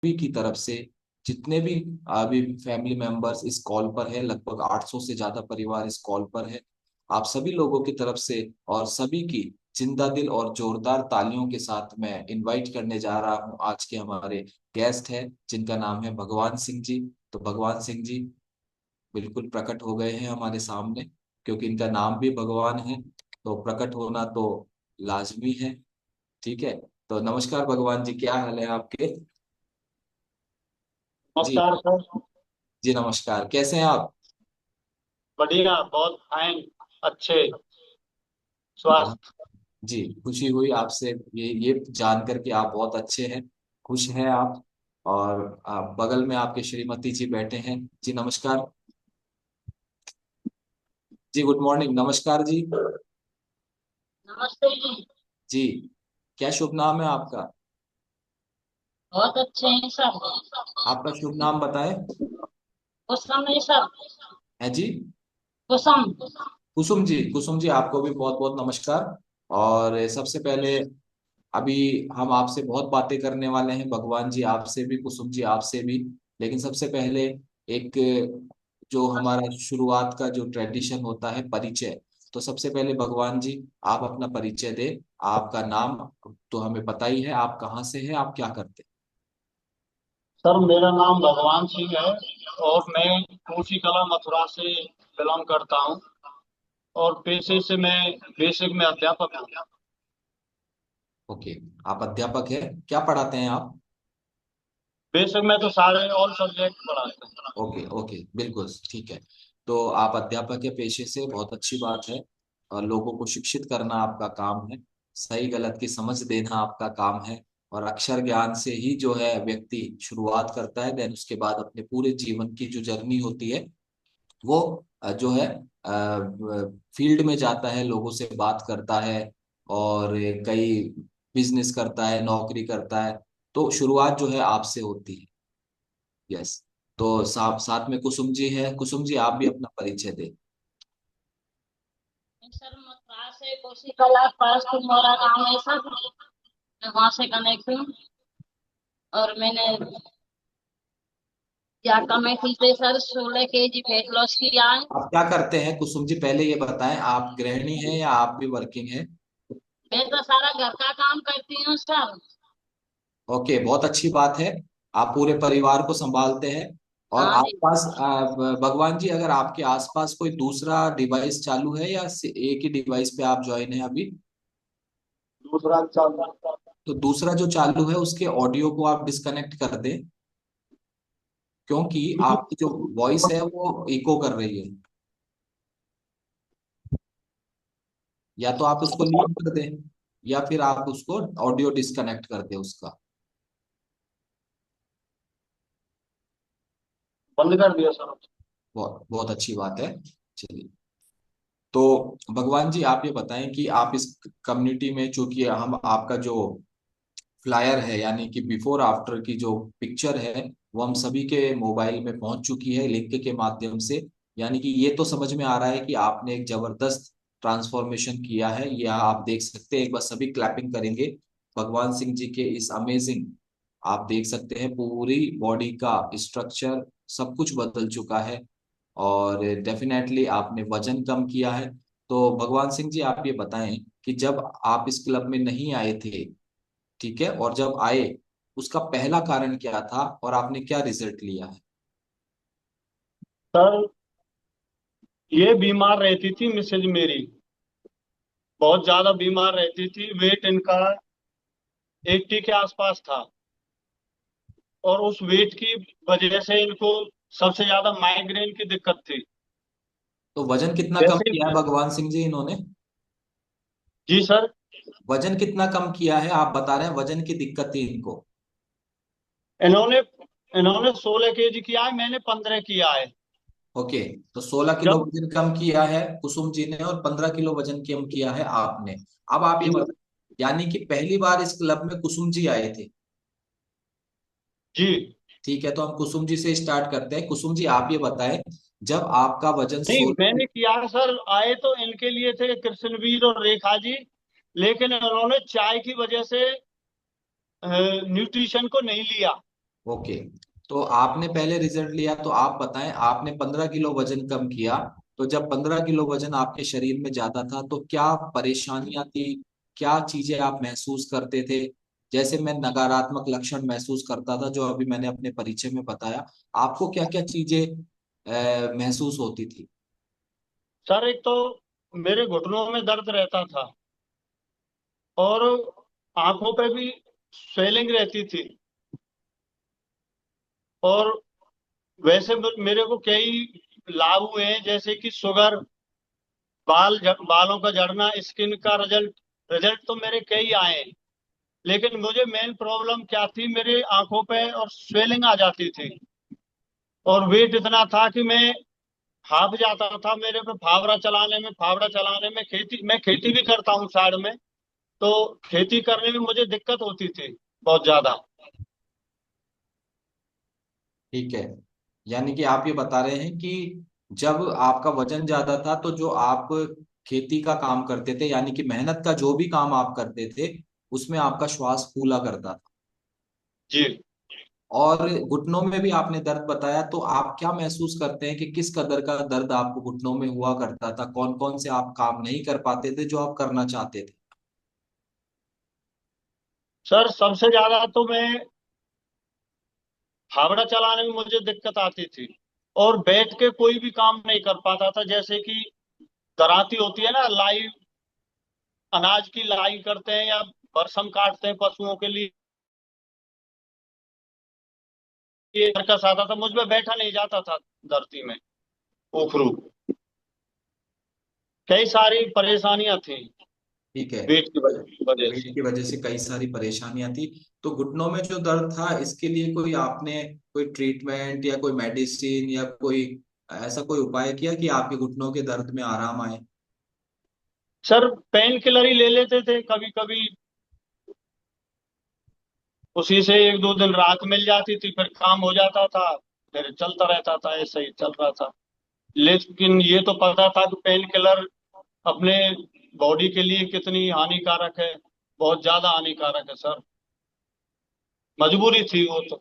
सभी की तरफ से, जितने भी अभी फैमिली मेंबर्स इस कॉल पर है, लगभग 800 से ज्यादा परिवार इस कॉल पर है, आप सभी लोगों की तरफ से और सभी की जिंदा दिल और जोरदार तालियों के साथ मैं इनवाइट करने जा रहा हूं आज के हमारे गेस्ट हैं, जिनका नाम है भगवान सिंह जी। तो भगवान सिंह जी बिल्कुल प्रकट हो गए हैं हमारे सामने, क्योंकि इनका नाम भी भगवान है, तो प्रकट होना तो लाजमी है। ठीक है, तो नमस्कार भगवान जी, क्या हाल है आपके? जी। नमस्कार सर। जी नमस्कार, कैसे हैं आप? बढ़िया, बहुत फाइन, अच्छे बहुत। स्वास्थ्य। जी, खुशी हुई आपसे ये जान कर कि आप बहुत अच्छे हैं, खुश हैं आप। और आप बगल में आपके श्रीमती जी बैठे हैं। जी नमस्कार। जी गुड मॉर्निंग, नमस्कार जी। नमस्ते जी। जी, क्या शुभ नाम है आपका? बहुत अच्छे हैं सर। आपका शुभ नाम बताएं। कुशल नहीं सर? है जी। कुसुम। कुसुम जी, कुसुम जी आपको भी बहुत बहुत नमस्कार। और सबसे पहले अभी हम आपसे बहुत बातें करने वाले हैं, भगवान जी आपसे भी, कुसुम जी आपसे भी। लेकिन सबसे पहले एक जो हमारा शुरुआत का जो ट्रेडिशन होता है, परिचय। तो सबसे पहले भगवान जी आप अपना परिचय दें। आपका नाम तो हमें पता ही है, आप कहाँ से हैं, आप क्या करते सर, मेरा नाम भगवान सिंह है और मैं कोसी कला मथुरा से बिलोंग करता हूँ। और पेशे से मैं बेसिक में अध्यापक हूँ। हैं? ओके, आप अध्यापक हैं, क्या पढ़ाते हैं आप? बेसिक में तो सारे ऑल सब्जेक्ट पढ़ाते हैं। ओके ओके, बिल्कुल ठीक है। तो आप अध्यापक के पेशे से, बहुत अच्छी बात है। और लोगों को शिक्षित करना आपका काम है, सही गलत की समझ देना आपका काम है। और अक्षर ज्ञान से ही जो है व्यक्ति शुरुआत करता है, देन उसके बाद अपने पूरे जीवन की जो जर्नी होती है वो जो है फील्ड में जाता है, लोगों से बात करता है और कई बिजनेस करता है, नौकरी करता है। तो शुरुआत जो है आपसे होती है। यस। तो साथ साथ में कुसुम जी है, कुसुम जी आप भी अपना परिचय दें। सर, मथुरा से कोसी कला पास तुम्हारा नाम है सर। मैं वहां से कनेक्ट हूँ। और मैंने क्या कमेटी से सर 16 kg वेट लॉस किया है। आप क्या करते हैं कुसुम जी, पहले ये बताएं, आप गृहिणी हैं या आप भी वर्किंग हैं? मैं तो सारा घर का काम करती हूँ सर। ओके, बहुत अच्छी बात है। आप पूरे परिवार को संभालते हैं। और हाँ जी। आसपास भगवान जी, अगर आपके आसपास कोई दूसरा डिवाइस चालू है या एक ही डिवाइस पे आप ज्वाइन है अभी? दूसरा चालू। तो दूसरा जो चालू है उसके ऑडियो को आप डिस्कनेक्ट कर दें, क्योंकि आपकी जो वॉइस है वो इको कर रही है। या तो आप उसको लीव कर दें, या फिर आप उसको ऑडियो डिस्कनेक्ट कर दें उसका। बंद कर दिया सर। बहुत बहुत अच्छी बात है। चलिए, तो भगवान जी आप ये बताएं कि आप इस कम्युनिटी में, चूंकि हम आपका जो फ्लायर है, यानी कि बिफोर आफ्टर की जो पिक्चर है, वो हम सभी के मोबाइल में पहुंच चुकी है लिंक के माध्यम से। यानी कि ये तो समझ में आ रहा है कि आपने एक जबरदस्त ट्रांसफॉर्मेशन किया है, ये आप देख सकते हैं। एक बार सभी क्लैपिंग करेंगे भगवान सिंह जी के इस अमेजिंग। आप देख सकते हैं पूरी बॉडी का स्ट्रक्चर, सब कुछ बदल चुका है। और डेफिनेटली आपने वजन कम किया है। तो भगवान सिंह जी आप ये बताएं कि जब आप इस क्लब में नहीं आए थे, ठीक है, और जब आए, उसका पहला कारण क्या था और आपने क्या रिजल्ट लिया है? सर, ये बीमार रहती थी मिसेज मेरी। बहुत ज्यादा बीमार रहती थी। वेट इनका 80 के आसपास था। और उस वेट की वजह से इनको सबसे ज्यादा माइग्रेन की दिक्कत थी। तो वजन कितना कम जैसे। किया है भगवान सिंह जी इन्होंने? जी सर। वजन कितना कम किया है, आप बता रहे हैं वजन की दिक्कत थी इनको? इन्होंने इन्होंने 16 kg किया है, मैंने 15 किया है। ओके, तो 16 किलो जब। वजन कम किया है कुसुम जी ने और 15 किलो वजन कम किया है आपने। अब आप ये बताएं, यानी कि पहली बार इस क्लब में कुसुम जी आए थे? जी। ठीक है, तो हम कुसुम जी से स्टार्ट करते हैं। कुसुम जी आप ये बताएं, जब आपका वजन नहीं, 16। मैंने किया है सर। आए तो इनके लिए थे कृष्णवीर और रेखा जी। लेकिन इन्होंने चाय की वजह से न्यूट्रिशन को नहीं लिया। ओके। तो आपने पहले रिजल्ट लिया, तो आप बताएं, आपने 15 किलो वजन कम किया। तो जब 15 किलो वजन आपके शरीर में ज्यादा था तो क्या परेशानियां थी, क्या चीजें आप महसूस करते थे? जैसे मैं नकारात्मक लक्षण महसूस करता था जो अभी मैंने अपने परिचय में बताया, आपको क्या क्या चीजें महसूस होती थी? सर एक तो मेरे घुटनों में दर्द रहता था, और आंखों पे भी स्वेलिंग रहती थी। और वैसे मेरे को कई लाभ हुए हैं, जैसे कि शुगर, बालों का झड़ना, स्किन का रिजल्ट रिजल्ट तो मेरे कई आए हैं। लेकिन मुझे मेन प्रॉब्लम क्या थी, मेरे आंखों पे और स्वेलिंग आ जाती थी। और वेट इतना था कि मैं हाफ जाता था। मेरे पे फावड़ा चलाने में, मैं खेती भी करता हूँ साइड में, तो खेती करने में मुझे दिक्कत होती थी बहुत ज्यादा। ठीक है। यानी कि आप ये बता रहे हैं कि जब आपका वजन ज्यादा था तो जो आप खेती का काम करते थे, यानी कि मेहनत का जो भी काम आप करते थे, उसमें आपका श्वास फूला करता था। जी और घुटनों में भी आपने दर्द बताया, तो आप क्या महसूस करते हैं कि किस कदर का दर्द आपको घुटनों में हुआ करता था? कौन कौन से आप काम नहीं कर पाते थे जो आप करना चाहते थे? सर, सबसे ज्यादा तो मैं फावड़ा चलाने में मुझे दिक्कत आती थी। और बैठ के कोई भी काम नहीं कर पाता था, जैसे कि दराती होती है ना, लाई, अनाज की लाई करते हैं या बरसम काटते हैं पशुओं के लिए, ये सर्कस आता था, मुझ में बैठा नहीं जाता था धरती में, उखरू। कई सारी परेशानियां थी ठीक है। वेट की वजह वेट से। की वजह से कई सारी परेशानियां थी। तो घुटनों में जो दर्द था, इसके लिए कोई आपने कोई ट्रीटमेंट या कोई मेडिसिन या कोई ऐसा कोई उपाय किया कि आपके घुटनों के दर्द में आराम आए? सर, पेन किलर ही ले लेते थे कभी कभी, उसी से एक दो दिन राहत मिल जाती थी, फिर काम हो जाता था, फिर चलता रहता था, ऐसे ही चल रहा था। लेकिन ये तो पता था कि पेन किलर अपने बॉडी के लिए कितनी हानिकारक है, बहुत ज्यादा हानिकारक है सर। मजबूरी थी वो तो।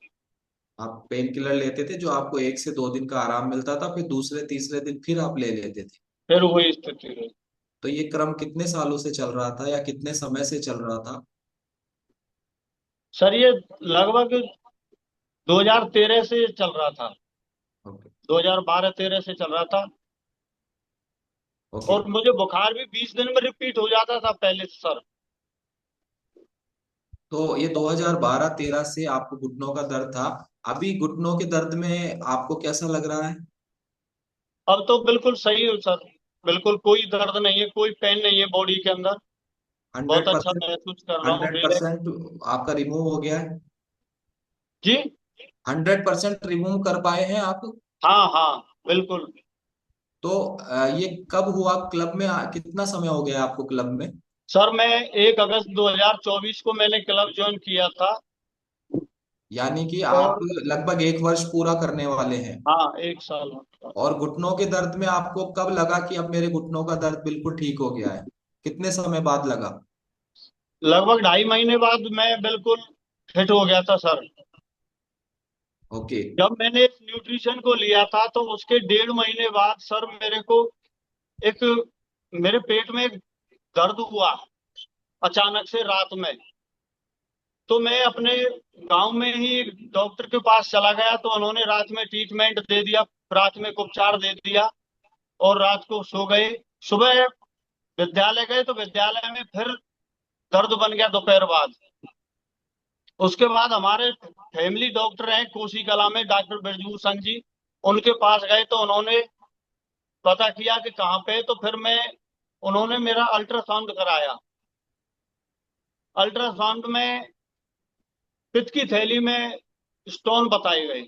आप पेन किलर लेते थे जो आपको 1 से 2 दिन का आराम मिलता था, फिर दूसरे तीसरे दिन फिर आप ले लेते थे? फिर वही स्थिति रही। तो ये क्रम कितने सालों से चल रहा था या कितने समय से चल रहा था? सर ये लगभग 2013 से चल रहा था, ओके। 2012-13 से चल रहा था। ओके। और मुझे बुखार भी 20 दिन में रिपीट हो जाता था पहले से, सर। तो ये 2012-13 से आपको घुटनों का दर्द था। अभी घुटनों के दर्द में आपको कैसा लग रहा है? अब तो बिल्कुल सही हो सर, बिल्कुल कोई दर्द नहीं है, कोई पेन नहीं है बॉडी के अंदर। बहुत हंड्रेड अच्छा परसेंट महसूस कर रहा हूँ। 100% आपका रिमूव हो गया है? जी। 100% रिमूव कर पाए हैं आप? हाँ हाँ, बिल्कुल। तो ये कब हुआ? क्लब में कितना समय हो गया आपको क्लब में? सर मैं 1 अगस्त 2024 को मैंने क्लब ज्वाइन किया था। यानी कि आप और लगभग 1 वर्ष पूरा करने वाले हैं। हाँ, 1 साल होता। और घुटनों के दर्द में आपको कब लगा कि अब मेरे घुटनों का दर्द बिल्कुल ठीक हो गया है? कितने समय बाद लगा? लगभग 2.5 महीने बाद मैं बिल्कुल फिट हो गया था सर। ओके। जब मैंने इस न्यूट्रिशन को लिया था तो उसके 1.5 महीने बाद सर मेरे को एक, मेरे पेट में एक दर्द हुआ अचानक से रात में। तो मैं अपने गांव में ही डॉक्टर के पास चला गया, तो उन्होंने रात में ट्रीटमेंट दे दिया, प्राथमिक उपचार दे दिया। और रात को सो गए। सुबह विद्यालय गए तो विद्यालय में फिर दर्द बन गया दोपहर बाद। उसके बाद हमारे फैमिली डॉक्टर हैं कोसी कला में, डॉक्टर ब्रजभूषण जी, उनके पास गए तो उन्होंने पता किया कि कहाँ पे है। तो फिर उन्होंने मेरा अल्ट्रासाउंड कराया। अल्ट्रासाउंड में पित्त की थैली में स्टोन बताए गए।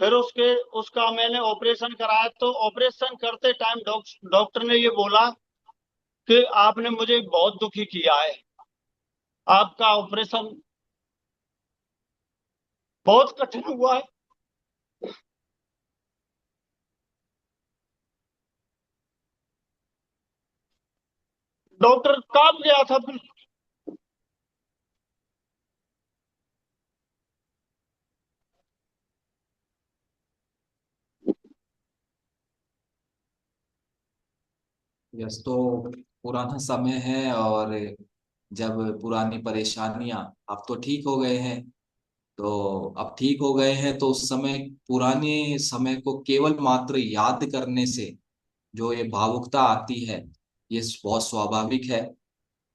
फिर उसका मैंने ऑपरेशन कराया, तो ऑपरेशन करते टाइम डॉक्टर ने ये बोला कि आपने मुझे बहुत दुखी किया है, आपका ऑपरेशन बहुत कठिन हुआ है। डॉक्टर कांप गया था बिल्कुल। यस, तो पुराना समय है, और जब पुरानी परेशानियां, अब तो ठीक हो गए हैं, तो अब ठीक हो गए हैं, तो उस समय, पुराने समय को केवल मात्र याद करने से जो ये भावुकता आती है, ये बहुत स्वाभाविक है।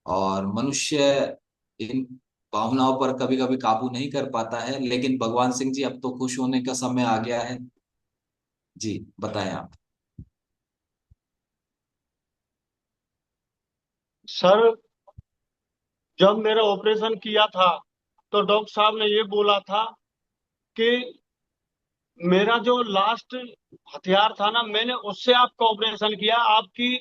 और मनुष्य इन भावनाओं पर कभी कभी काबू नहीं कर पाता है, लेकिन भगवान सिंह जी, अब तो खुश होने का समय आ गया है। जी, बताएं आप। सर, जब मेरा ऑपरेशन किया था तो डॉक्टर साहब ने ये बोला था कि मेरा जो लास्ट हथियार था ना, मैंने उससे आपका ऑपरेशन किया। आपकी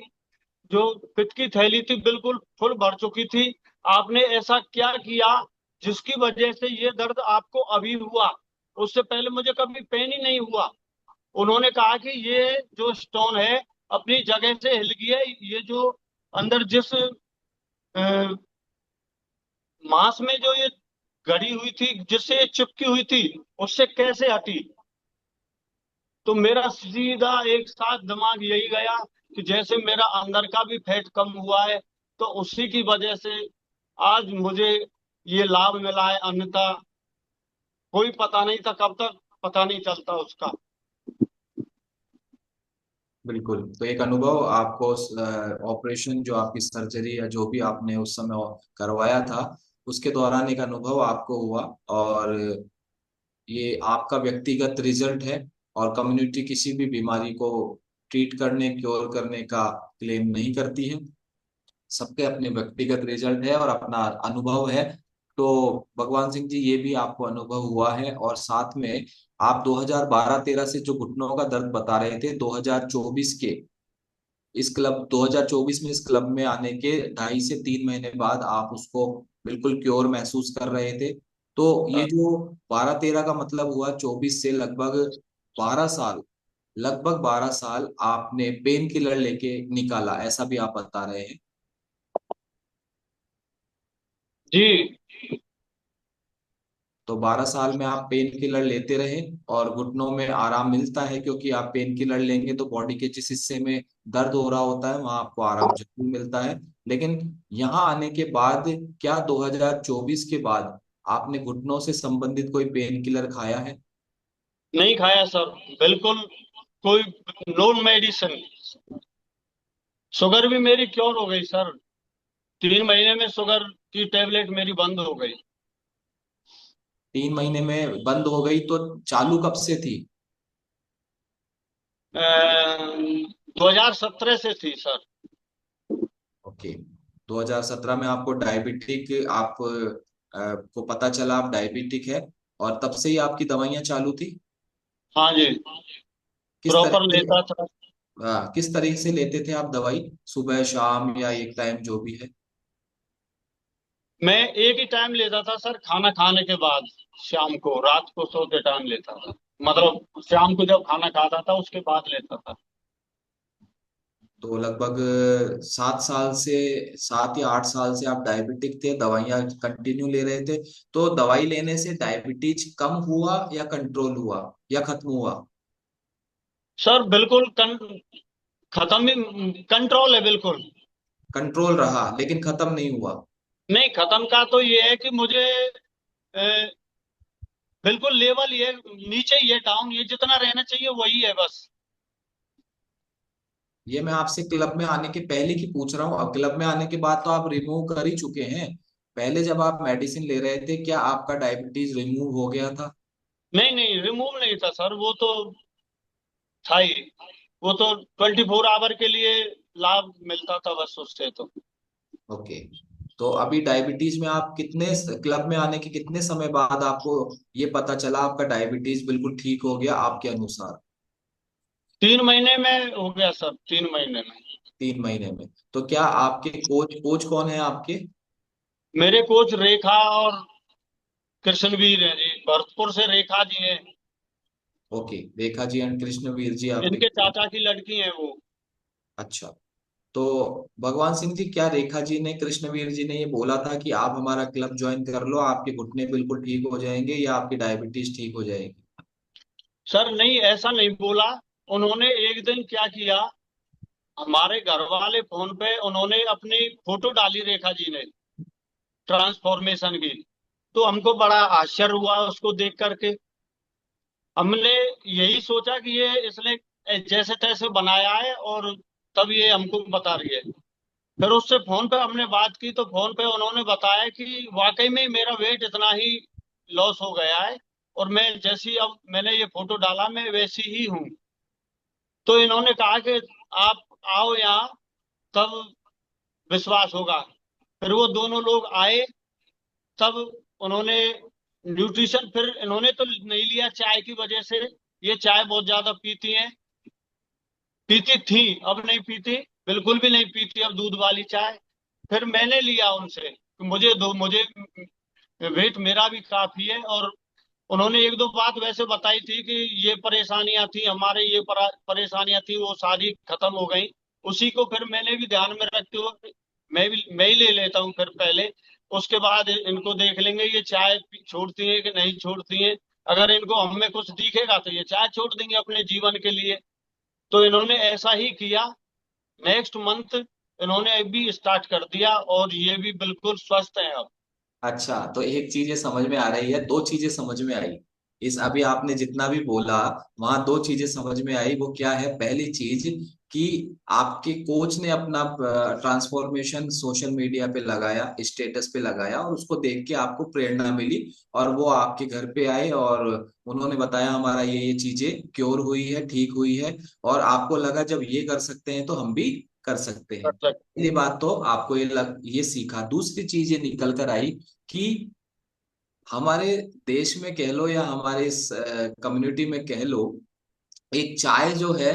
जो पित्त की थैली थी बिल्कुल फुल भर चुकी थी। आपने ऐसा क्या किया जिसकी वजह से ये दर्द आपको अभी हुआ? उससे पहले मुझे कभी पेन ही नहीं हुआ। उन्होंने कहा कि ये जो स्टोन है अपनी जगह से हिल गई है। ये जो अंदर जिस मांस में जो ये गड़ी हुई थी, जिससे ये चिपकी हुई थी, उससे कैसे हटी? तो मेरा सीधा एक साथ दिमाग यही गया कि जैसे मेरा अंदर का भी फैट कम हुआ है, तो उसी की वजह से आज मुझे ये लाभ मिला है। अन्यथा कोई पता नहीं था, कब तक पता नहीं चलता उसका। बिल्कुल, तो एक अनुभव आपको, ऑपरेशन, जो आपकी सर्जरी या जो भी आपने उस समय करवाया था, उसके दौरान एक अनुभव आपको हुआ। और ये आपका व्यक्तिगत रिजल्ट है, और कम्युनिटी किसी भी बीमारी को ट्रीट करने, क्योर करने का क्लेम नहीं करती है। सबके अपने व्यक्तिगत रिजल्ट है और अपना अनुभव है। तो भगवान सिंह जी, ये भी आपको अनुभव हुआ है, और साथ में आप 2012-13 से जो घुटनों का दर्द बता रहे थे, 2024 के इस क्लब 2024 में इस क्लब में आने के 2.5 से 3 महीने बाद आप उसको बिल्कुल क्योर महसूस कर रहे थे। तो ये जो 12-13 का मतलब हुआ, 24 से लगभग 12 साल, लगभग 12 साल आपने पेन किलर लेके निकाला, ऐसा भी आप बता रहे हैं। जी। तो 12 साल में आप पेन किलर लेते रहे, और घुटनों में आराम मिलता है, क्योंकि आप पेन किलर लेंगे तो बॉडी के जिस हिस्से में दर्द हो रहा होता है वहां आपको आराम जरूर मिलता है। लेकिन यहाँ आने के बाद, क्या 2024 के बाद आपने घुटनों से संबंधित कोई पेन किलर खाया है? नहीं खाया सर, बिल्कुल। कोई नो मेडिसिन। शुगर भी मेरी क्योर हो गई सर। 3 महीने में शुगर की टेबलेट मेरी बंद हो गई। 3 महीने में बंद हो गई, तो चालू कब से थी? 2017 से थी सर। ओके, 2017 में आपको डायबिटिक, आप को पता चला आप डायबिटिक है, और तब से ही आपकी दवाइयां चालू थी? हाँ जी, किस तरह प्रॉपर से, लेता था। किस तरह से लेते थे आप दवाई, सुबह शाम या एक टाइम जो भी है? मैं एक ही टाइम लेता था सर, खाना खाने के बाद। शाम को, रात को सोते टाइम लेता था। मतलब शाम को जब खाना खाता था उसके बाद लेता था। तो लगभग 7 साल से, 7 या 8 साल से आप डायबिटिक थे, दवाइयां कंटिन्यू ले रहे थे। तो दवाई लेने से डायबिटीज कम हुआ या कंट्रोल हुआ या खत्म हुआ? सर बिल्कुल खत्म ही, कंट्रोल है बिल्कुल। कंट्रोल रहा लेकिन खत्म नहीं हुआ? नहीं, खत्म का तो ये है कि मुझे अ, बिल्कुल लेवल ये नीचे ही है, डाउन। ये जितना रहना चाहिए वही है बस। ये मैं आपसे क्लब में आने के पहले की पूछ रहा हूँ, अब क्लब में आने के बाद तो आप रिमूव कर ही चुके हैं। पहले जब आप मेडिसिन ले रहे थे, क्या आपका डायबिटीज रिमूव हो गया था? नहीं नहीं, रिमूव नहीं था सर, वो तो था ही। वो तो 24 आवर के लिए लाभ मिलता था बस उससे तो। ओके, तो अभी डायबिटीज में आप कितने, क्लब में आने के कितने समय बाद आपको ये पता चला आपका डायबिटीज बिल्कुल ठीक हो गया आपके अनुसार? 3 महीने में हो गया सर, 3 महीने में। 3 महीने में? तो क्या आपके कोच कोच कौन है आपके? मेरे कोच रेखा और कृष्णवीर हैं जी, भरतपुर से रेखा जी हैं। ओके, रेखा जी एंड कृष्णवीर जी आपके। इनके चाचा की लड़की हैं वो। अच्छा, तो भगवान सिंह जी, क्या रेखा जी ने, कृष्णवीर जी ने ये बोला था कि आप हमारा क्लब ज्वाइन कर लो, आपके घुटने बिल्कुल ठीक हो जाएंगे या आपकी डायबिटीज ठीक हो जाएगी? सर नहीं, ऐसा नहीं बोला। उन्होंने एक दिन क्या किया हमारे घर वाले फोन पे उन्होंने अपनी फोटो डाली, रेखा जी ने, ट्रांसफॉर्मेशन की। तो हमको बड़ा आश्चर्य हुआ उसको देख करके। हमने यही सोचा कि ये इसने जैसे तैसे बनाया है, और तब ये हमको बता रही है। फिर उससे फोन पे हमने बात की, तो फोन पे उन्होंने बताया कि वाकई में मेरा वेट इतना ही लॉस हो गया है, और मैं जैसी अब मैंने ये फोटो डाला मैं वैसी ही हूँ। तो इन्होंने कहा कि आप आओ यहाँ, तब विश्वास होगा। फिर वो दोनों लोग आए, तब उन्होंने न्यूट्रिशन, फिर इन्होंने तो नहीं लिया चाय की वजह से। ये चाय बहुत ज्यादा पीती हैं, पीती थी, अब नहीं पीती, बिल्कुल भी नहीं पीती अब दूध वाली चाय। फिर मैंने लिया उनसे कि मुझे दो, मुझे वेट मेरा भी काफी है। और उन्होंने एक दो बात वैसे बताई थी कि ये परेशानियां थी हमारे, ये परेशानियां थी, वो सारी खत्म हो गई। उसी को फिर मैंने भी ध्यान में रखते हुए मैं ही ले लेता हूँ फिर पहले। उसके बाद इनको देख लेंगे ये चाय छोड़ती हैं कि नहीं छोड़ती हैं। अगर इनको हम में कुछ दिखेगा तो ये चाय छोड़ देंगे अपने जीवन के लिए। तो इन्होंने ऐसा ही किया। नेक्स्ट मंथ इन्होंने अभी स्टार्ट कर दिया, और ये भी बिल्कुल स्वस्थ है अब। अच्छा, तो एक चीज ये समझ में आ रही है, दो चीजें समझ में आई। इस अभी आपने जितना भी बोला, वहां दो चीजें समझ में आई। वो क्या है? पहली चीज कि आपके कोच ने अपना ट्रांसफॉर्मेशन सोशल मीडिया पे लगाया, स्टेटस पे लगाया, और उसको देख के आपको प्रेरणा मिली। और वो आपके घर पे आए और उन्होंने बताया हमारा ये चीजें क्योर हुई है, ठीक हुई है। और आपको लगा जब ये कर सकते हैं तो हम भी कर सकते कर हैं। सकते पहली बात तो आपको ये सीखा। दूसरी चीज ये निकल कर आई कि हमारे देश में कह लो या हमारे इस कम्युनिटी में कह लो, एक चाय जो है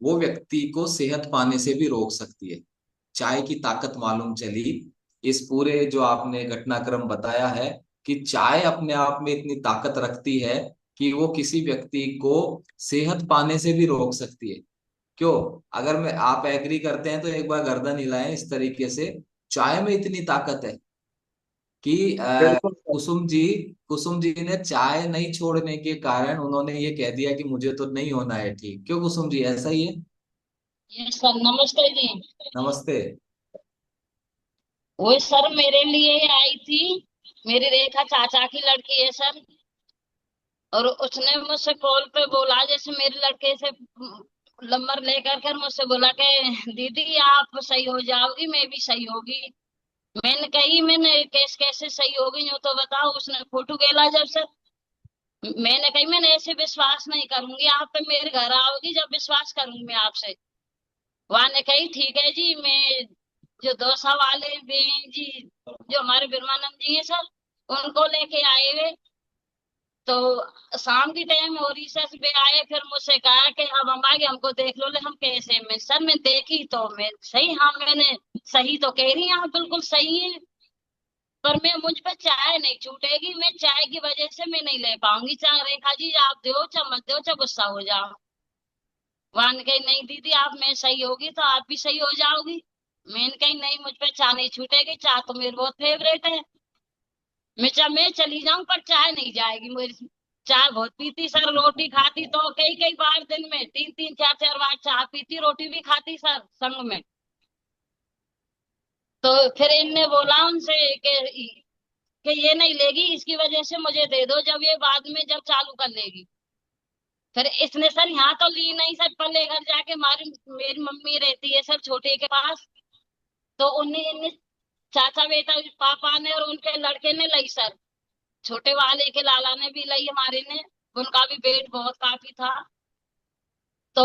वो व्यक्ति को सेहत पाने से भी रोक सकती है। चाय की ताकत मालूम चली इस पूरे जो आपने घटनाक्रम बताया है, कि चाय अपने आप में इतनी ताकत रखती है कि वो किसी व्यक्ति को सेहत पाने से भी रोक सकती है। क्यों? अगर मैं आप एग्री करते हैं तो एक बार गर्दन हिलाएं इस तरीके से। चाय में इतनी ताकत है कि बिल्कुल सर। कुसुम जी ने चाय नहीं छोड़ने के कारण उन्होंने ये कह दिया कि मुझे तो नहीं होना है ठीक। क्यों कुसुम जी, ऐसा ही है? ये सर नमस्ते जी। नमस्ते। वो सर मेरे लिए आई थी, मेरी रेखा चाचा की लड़की है सर। और उसने मुझसे कॉल पे बोला, जैसे मेरे लड़के से नंबर लेकर कर मुझसे बोला कि दीदी आप सही हो जाओगी, मैं भी सही होगी। मैंने कही मैंने कैसे सही होगी, यूं तो बताओ। उसने फोटो गेला जब सर, मैंने कही मैंने ऐसे विश्वास नहीं करूंगी आप पे, मेरे घर आओगी जब विश्वास करूंगी मैं आपसे। वहां ने कही ठीक है जी, मैं जो डोसा वाले भी हैं जी, जो हमारे बिरमानंद जी हैं सर, उनको लेके आए हुए। तो शाम की टाइम हो रही सर, वे आए फिर मुझसे कहा कि अब हम आगे हमको देख लो ले हम कैसे हैं। मैं सर मैं देखी तो मैं सही, हाँ मैंने सही तो कह रही, हाँ बिल्कुल सही है। पर मैं मुझ पर चाय नहीं छूटेगी, मैं चाय की वजह से मैं नहीं ले पाऊंगी चाय। रेखा जी आप दो चाहे मत दो चाहे गुस्सा हो जाओ। वहां कही नहीं दीदी आप, मैं सही होगी तो आप भी सही हो जाओगी। मैंने कही नहीं, मुझ पे चाय नहीं छूटेगी, चाय तो मेरी बहुत फेवरेट है। मैं चली जाऊं पर चाय नहीं जाएगी मेरी। चाय बहुत पीती सर, रोटी खाती तो कई कई बार दिन में तीन तीन चार चार बार चाय पीती, रोटी भी खाती सर संग में। तो फिर इनने बोला उनसे कि ये नहीं लेगी, इसकी वजह से मुझे दे दो जब ये बाद में जब चालू कर लेगी। फिर इसने सर यहाँ तो ली नहीं सर, पल्ले घर जाके हमारी मेरी मम्मी रहती है सर छोटे के पास। तो उन्हें इन्हें चाचा बेटा पापा ने और उनके लड़के ने ली सर। छोटे वाले के लाला ने भी ली हमारे ने, उनका भी वेट बहुत काफी था। तो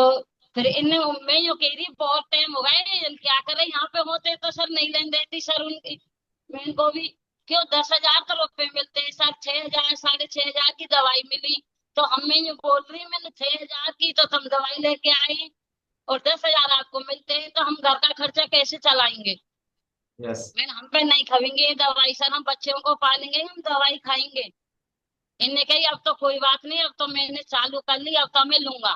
फिर इनने, मैं यूं कह रही बहुत टाइम हो गए क्या करे, यहाँ पे होते तो सर नहीं लेने देती सर उनकी। मैं इनको भी क्यों, 10,000 तो रुपए मिलते हैं सर, 6,000 6,500 की दवाई मिली। तो हम मैं यूं बोल रही, मैंने 6,000 की तो तुम दवाई लेके आई, और 10,000 आपको मिलते हैं, तो हम घर का खर्चा कैसे चलाएंगे। यस। मैं हम पे नहीं खाएंगे ये दवाई सर, हम बच्चों को पालेंगे हम दवाई खाएंगे। इनने कही अब तो कोई बात नहीं, अब तो मैंने चालू कर ली, अब तो मैं लूंगा।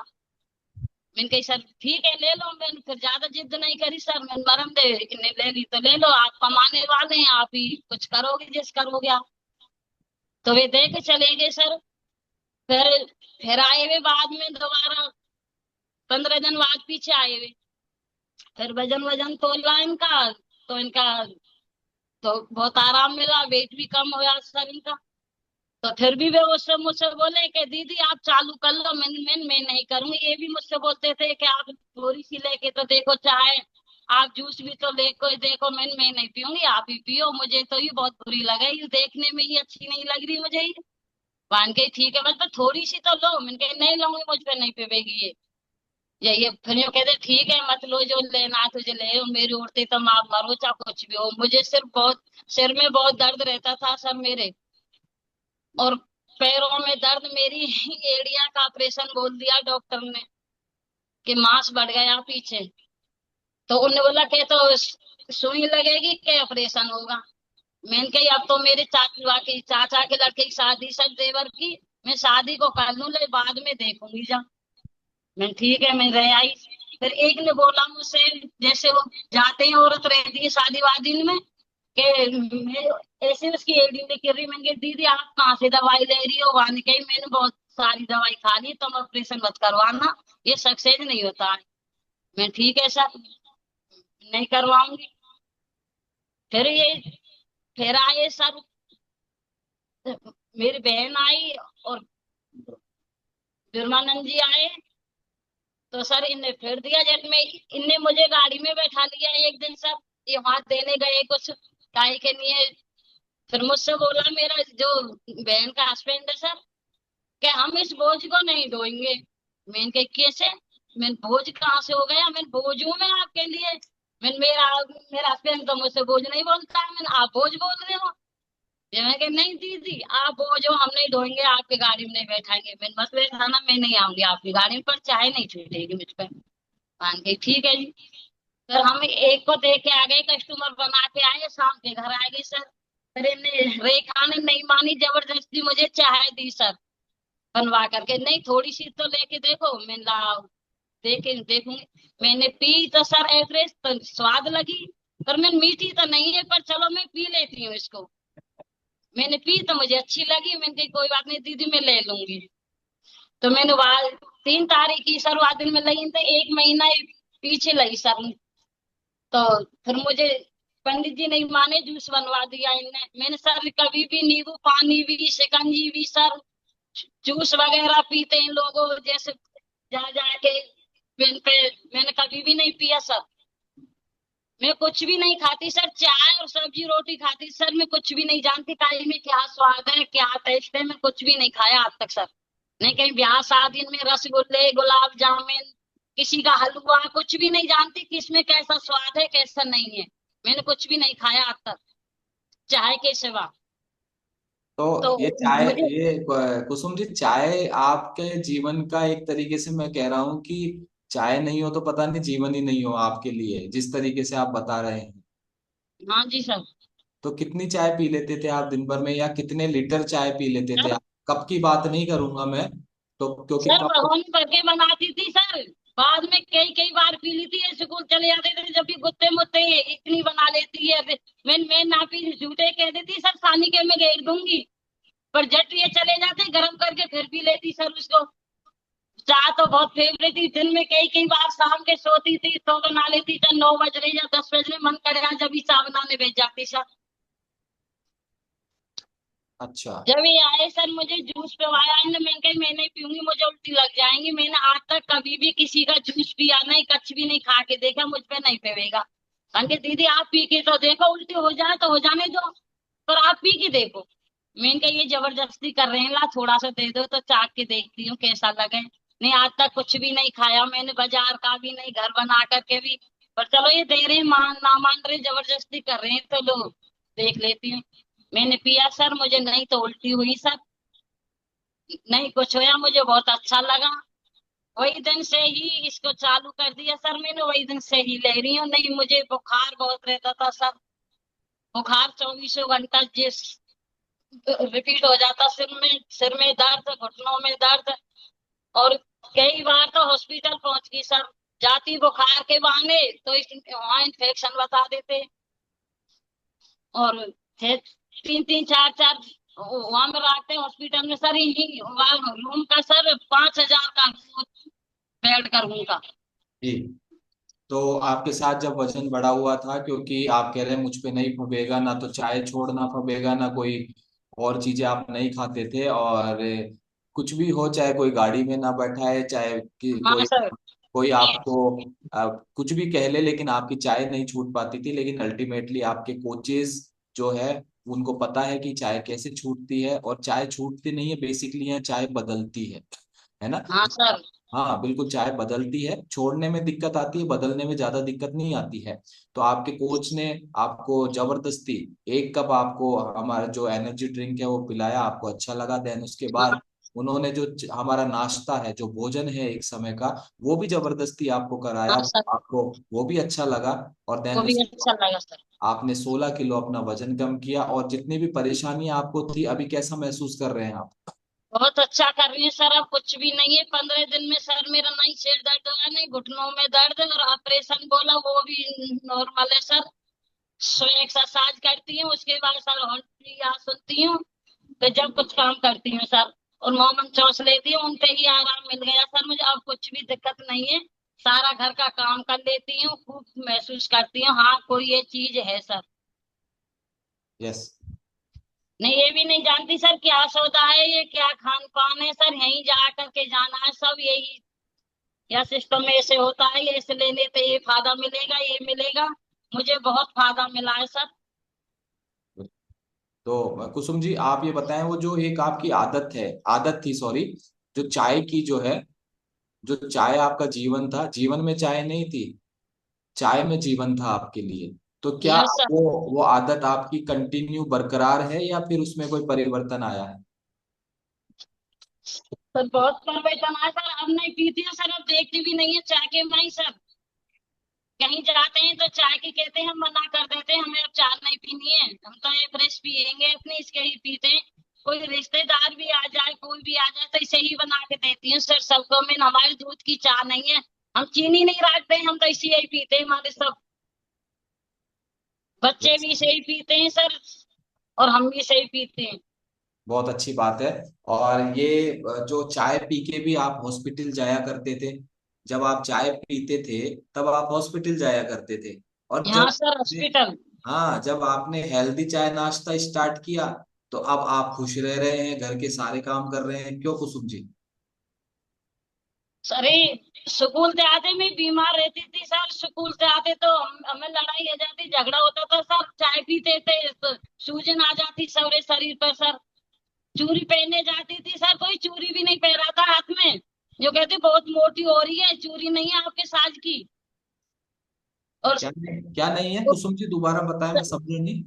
मैंने कही सर ठीक है ले लो। मैंने फिर ज्यादा जिद नहीं करी सर, मैंने मरम दे इन्हें ले ली तो ले लो, आप कमाने वाले हैं, आप ही कुछ करोगे जिस करोगे आप। तो वे दे के चले गए सर। फिर फिर आए हुए बाद में दोबारा 15 दिन बाद पीछे आए हुए। फिर वजन वजन तोला इनका, तो इनका तो बहुत आराम मिला, वेट भी कम हुआ सर इनका। तो फिर भी वे उससे मुझसे बोले कि दीदी आप चालू कर लो, मैं नहीं करूंगी। ये भी मुझसे बोलते थे कि आप थोड़ी सी लेके तो देखो चाय, आप जूस भी तो लेको देखो। मैं नहीं पीऊंगी, आप ही पियो, मुझे तो ये बहुत बुरी लगे, ये देखने में ही अच्छी नहीं लग रही मुझे ये। मान गई ठीक है, बस तो थोड़ी सी तो लो। मैंने कहा नहीं लूंगी, मुझ पे नहीं पिवेगी ये। ये फिर यूं कहते ठीक है मत लो, जो लेना है तुझे ले, मेरी उड़ती तो माँ मरो चाहे कुछ भी हो। मुझे सिर्फ बहुत सिर में बहुत दर्द रहता था सर मेरे, और पैरों में दर्द। मेरी एड़िया का ऑपरेशन बोल दिया डॉक्टर ने कि मांस बढ़ गया पीछे। तो उन्होंने बोला कि तो सुई लगेगी क्या ऑपरेशन होगा। मैंने कही अब तो मेरे चाचा के लड़के की शादी सर देवर की, मैं शादी को कर लूं, ले बाद में देखूंगी जा। मैं ठीक है, मैं रह आई। फिर एक ने बोला मुझसे, जैसे वो जाते हैं औरत रहती है शादी वादी में, कि ऐसे उसकी एडी में गिर रही। मैंने कहा दीदी आप कहाँ से दवाई ले रही हो। वहां ने कही मैंने बहुत सारी दवाई खा ली, तुम ऑपरेशन मत करवाना, ये सक्सेस नहीं होता है। मैं ठीक है सर, नहीं करवाऊंगी। फिर ये फिर आए सर, मेरी बहन आई और बिरमानंद जी आए। तो सर इन्हें फिर दिया जेट में, इनने मुझे गाड़ी में बैठा लिया एक दिन सर। ये हाथ देने गए कुछ काय के लिए। फिर मुझसे बोला मेरा जो बहन का हस्बैंड है सर, कि हम इस बोझ को नहीं ढोएंगे। मैंने कहा कैसे, मैं बोझ कहाँ से हो गया, मैं बोझ हूं मैं आपके लिए। मेरा मेरा हस्बैंड तो मुझसे बोझ नहीं बोलता है, मैंने आप बोझ बोल रहे हो। ये मैं कहा नहीं दीदी आप बोझ हो, हम नहीं ढोएंगे, आपकी गाड़ी में नहीं बैठाएंगे। मैंने मत बैठाना, मैं नहीं आऊंगी आपकी गाड़ी में, पर चाय नहीं छूटेगी मुझ पर। मान गई ठीक है जी। फिर हम एक को दे के आ गए, कस्टमर बना के आए, शाम के घर आ गए सर। फिर इन्हें रेखा ने नहीं मानी, जबरदस्ती मुझे चाय दी सर बनवा करके। नहीं थोड़ी सी तो लेके देखो, मैं लाओ देखे देखूंगी। मैंने पी तो सर एवरेज तो स्वाद लगी, पर मैं मीठी तो नहीं है, पर चलो मैं पी लेती हूँ इसको। मैंने पी तो मुझे अच्छी लगी, मैंने कही कोई बात नहीं दीदी मैं ले लूंगी। तो मैंने वहां 3 तारीख की सर वहां दिन में लगी, तो 1 महीना ही पीछे लगी सर। तो फिर मुझे पंडित जी नहीं माने, जूस बनवा दिया इनने। मैंने सर कभी भी नींबू पानी भी शिकंजी भी सर, जूस वगैरह पीते हैं लोगों जैसे जा जाके, पे मैंने कभी भी नहीं पिया सर। मैं कुछ भी नहीं खाती सर, चाय और सब्जी रोटी खाती सर। मैं कुछ भी नहीं जानती काली में क्या स्वाद है क्या टेस्ट है, मैं कुछ भी नहीं खाया आज तक सर। नहीं कहीं ब्याह शादी में रसगुल्ले गुलाब जामुन, किसी का हलवा, कुछ भी नहीं जानती कि इसमें कैसा स्वाद है कैसा नहीं है। मैंने कुछ भी नहीं खाया आज तक चाय के सिवा। तो तो ये चाय, मुझे ये कुसुम जी, चाय आपके जीवन का एक तरीके से मैं कह रहा हूँ कि चाय नहीं हो तो पता नहीं जीवन ही नहीं हो आपके लिए, जिस तरीके से आप बता रहे हैं। हाँ जी सर। तो कितनी चाय पी लेते थे आप दिन भर में, या कितने लीटर चाय पी लेते थे सर आप? कप की बात नहीं करूंगा मैं, तो क्योंकि सर कप। भगवान भर के बनाती थी सर, बाद में कई कई बार पी ली थी। स्कूल चले जाते थे जब भी गुत्ते मुत्ते इतनी बना लेती है। मैं ना पी झूठे कह देती सर, सानी के मैं घेर दूंगी। पर जट ये चले जाते गरम करके फिर पी लेती सर उसको। चाय तो बहुत फेवरेट थी, दिन में कई कई बार शाम के सोती थी तो बना लेती सर। 9 बज रहे या 10 बज रहे, मन करेगा जब भी चाय बनाने बैठ जाती सर। अच्छा। जब ये आए सर मुझे जूस पिलाया इन्होंने, मैंने कहा मैं नहीं पीऊंगी, मुझे उल्टी लग जाएंगी। मैंने आज तक कभी भी किसी का जूस पिया नहीं, कच्छ भी नहीं खा के देखा, मुझ पे नहीं पिएगा। कहते दीदी आप पी के तो देखो, उल्टी हो जाए तो हो जाने दो, पर आप पी के देखो। मैंने कहा ये जबरदस्ती कर रहे हैं, ला थोड़ा सा दे दो तो चाट के देखती हूँ कैसा लगे। नहीं आज तक कुछ भी नहीं खाया मैंने, बाजार का भी नहीं, घर बना करके भी। पर चलो ये दे रहे हैं, मान ना मान रहे, जबरदस्ती कर रहे हैं तो लो देख लेती हूँ। मैंने पिया सर, मुझे नहीं तो उल्टी हुई सर, नहीं कुछ होया, मुझे बहुत अच्छा लगा। वही दिन से ही इसको चालू कर दिया सर मैंने, वही दिन से ही ले रही हूँ। नहीं मुझे बुखार बहुत रहता था सर, बुखार 24 घंटा जिस रिपीट हो जाता, सिर में दर्द, घुटनों में दर्द। और कई बार तो हॉस्पिटल पहुंच गई सर, जाती बुखार के बहाने तो वहां इन्फेक्शन बता देते। और थे 3 3 4 4 वहां में रहते हैं हॉस्पिटल में सर, यही रूम का सर 5,000 का बेड का रूम का। जी। तो आपके साथ जब वजन बढ़ा हुआ था, क्योंकि आप कह रहे हैं मुझ पे नहीं फबेगा, ना तो चाय छोड़ना फबेगा, ना कोई और चीजें आप नहीं खाते थे, और कुछ भी हो, चाहे कोई गाड़ी में ना बैठाए, चाहे कि हाँ कोई सर। कोई आपको कुछ भी कह ले, लेकिन आपकी चाय नहीं छूट पाती थी। लेकिन अल्टीमेटली आपके कोचेज जो है, उनको पता है कि चाय कैसे छूटती है, और चाय छूटती नहीं है बेसिकली, है चाय बदलती है ना। हाँ सर। हाँ बिल्कुल, चाय बदलती है, छोड़ने में दिक्कत आती है, बदलने में ज्यादा दिक्कत नहीं आती है। तो आपके कोच ने आपको जबरदस्ती 1 कप आपको हमारा जो एनर्जी ड्रिंक है वो पिलाया, आपको अच्छा लगा। देन उसके हाँ। बाद उन्होंने जो हमारा नाश्ता है, जो भोजन है एक समय का, वो भी जबरदस्ती आपको कराया, हाँ सर। आपको वो भी अच्छा लगा। और देन वो भी उसके अच्छा लगा सर। आपने 16 किलो अपना वजन कम किया, और जितनी भी परेशानी आपको थी, अभी कैसा महसूस कर रहे हैं आप? बहुत अच्छा कर रही है सर। अब कुछ भी नहीं है, 15 दिन में सर मेरा नहीं सिर दर्द होगा, नहीं घुटनों में दर्द, और ऑपरेशन बोला वो भी नॉर्मल है सर। सो एक्सरसाइज करती हूँ, उसके बाद सर हॉर्न सुनती हूँ, तो जब कुछ काम करती हूँ सर, और मोमन चौस लेती हूँ, उनपे ही आराम मिल गया सर मुझे। अब कुछ भी दिक्कत नहीं है, सारा घर का काम कर लेती हूँ, खूब महसूस करती हूँ। हाँ कोई ये चीज है सर। यस। नहीं ये भी नहीं जानती सर क्या सौदा है, ये क्या खान पान है सर, यहीं जा करके जाना है सब, यही या सिस्टम में ऐसे होता है, ये ऐसे लेने पे ये फायदा मिलेगा, ये मिलेगा। मुझे बहुत फायदा मिला है सर। तो कुसुम जी, आप ये बताएं, वो जो एक आपकी आदत थी, सॉरी, जो चाय की जो है, जो चाय आपका जीवन था, जीवन में चाय नहीं थी, चाय में जीवन था आपके लिए, तो क्या यस सर। वो आदत आपकी कंटिन्यू बरकरार है, या फिर उसमें कोई परिवर्तन आया है? सर बहुत परिवर्तन आया सर, अब नहीं पीती है सर, अब देखती भी नहीं है चाय के माई सर। कहीं जाते हैं तो चाय की कहते हैं, हम मना कर देते हैं, हमें अब चाय नहीं पीनी है, हम तो ये फ्रेश पियेंगे अपनी, इसके ही पीते हैं। कोई रिश्तेदार भी आ जाए, कोई भी आ जाए, तो इसे ही बना के देती हूँ सर सबको। मैं हमारे दूध की चाय नहीं है, हम चीनी नहीं रखते हैं, हम तो इसी ही पीते हैं, हमारे सब बच्चे भी इसे ही पीते हैं सर, और हम भी इसे ही पीते हैं। बहुत अच्छी बात है। और ये जो चाय पी के भी आप हॉस्पिटल जाया करते थे, जब आप चाय पीते थे तब आप हॉस्पिटल जाया करते थे, और यहाँ जब सर हॉस्पिटल। हाँ, जब आपने हेल्दी चाय नाश्ता स्टार्ट किया, तो अब आप खुश रह रहे हैं, घर के सारे काम कर रहे हैं, क्यों कुसुम जी? सर स्कूल से आते मैं बीमार रहती थी सर, स्कूल से आते तो हमें लड़ाई हो जाती, झगड़ा होता था सर, चाय पीते थे तो सूजन आ जाती सारे शरीर पर सर। चूड़ी पहनने जाती थी सर, कोई चूड़ी भी नहीं पहना था हाथ में, जो कहते बहुत मोटी हो रही है, चूड़ी नहीं है आपके साज की। और क्या नहीं है कुसुम जी, दोबारा बताएं, मैं समझा नहीं।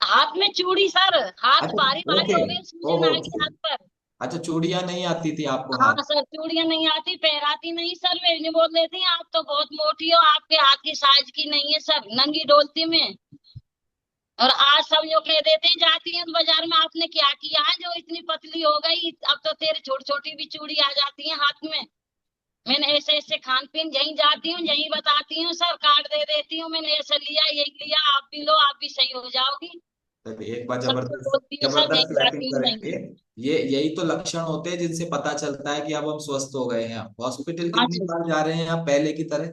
हाथ में चूड़ी सर, हाथ अच्छा, भारी भारी ओके, हो गए, सूजन ओहो, आ गई हाथ पर। अच्छा, चूड़ियां नहीं आती थी आपको हाथ? हाँ सर चूड़ियां नहीं आती, पहराती नहीं सर, वे नहीं बोल देती आप तो बहुत मोटी हो, आपके हाथ की साइज की नहीं है सर, नंगी डोलती में। और आज सब जो कह देते हैं, जाती हैं तो बाजार में, आपने क्या किया है जो इतनी पतली हो गई, अब तो तेरे छोटी छोटी भी चूड़ी आ जाती है हाथ में। मैंने ऐसे ऐसे खान पीन यहीं जाती हूँ, यहीं बताती हूँ सर, कार्ड दे देती हूँ, मैंने ऐसा लिया यही लिया, आप भी लो, आप भी सही हो जाओगी। तो एक बार सबको जबरदस्त बोलती हूँ सर, जबरदस्त यहीं क्लैपिंग जाती हूँ करेंगे। यहीं। ये यही तो लक्षण होते हैं जिनसे पता चलता है कि अब हम स्वस्थ हो गए हैं। हॉस्पिटल हाँ कितनी जी। बार जा रहे हैं आप पहले की तरह?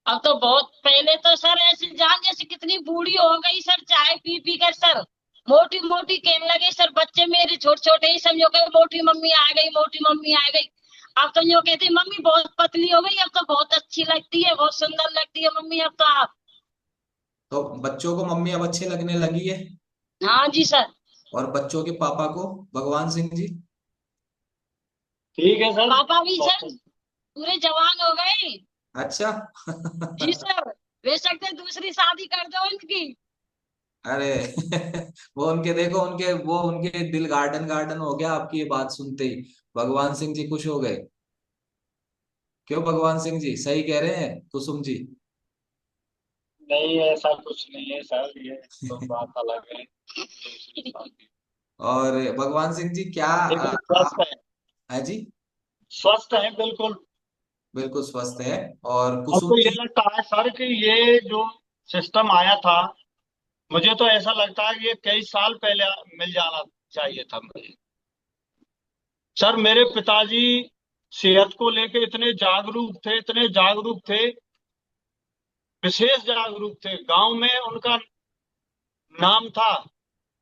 अब तो बहुत, पहले तो सर ऐसे जान जैसे कितनी बूढ़ी हो गई सर, चाय पी पी कर सर, मोटी मोटी कहने लगे सर, बच्चे मेरे छोटे छोटे ही समझो कि मोटी मम्मी आ गई, मोटी मम्मी आ गई। अब तो जो कहते हैं, मम्मी बहुत पतली हो गई, अब तो बहुत अच्छी लगती है, बहुत सुंदर लगती है मम्मी अब तो आप। तो बच्चों को मम्मी अब अच्छे लगने लगी है, हाँ जी सर। और बच्चों के पापा को भगवान सिंह जी? ठीक है सर। पापा भी सर पूरे जवान हो गए। अच्छा। जी सर, बेशक से दूसरी शादी कर दो इनकी। अरे, वो उनके देखो, उनके दिल गार्डन गार्डन हो गया आपकी ये बात सुनते ही। भगवान सिंह जी खुश हो गए? क्यों भगवान सिंह जी, सही कह रहे हैं कुसुम जी? नहीं ऐसा कुछ नहीं है सर, ये तो बात अलग है, दूसरी बात है। और भगवान सिंह जी, क्या लेकिन स्वस्थ आप है, है जी? स्वस्थ है बिल्कुल। बिल्कुल स्वस्थ है। और कुसुम हमको ये जी, लगता है सर कि ये जो सिस्टम आया था, मुझे तो ऐसा लगता है कि ये कई साल पहले मिल जाना चाहिए था मुझे। सर मेरे पिताजी सेहत को लेके इतने जागरूक थे, इतने जागरूक थे विशेष जागरूक थे। गांव में उनका नाम था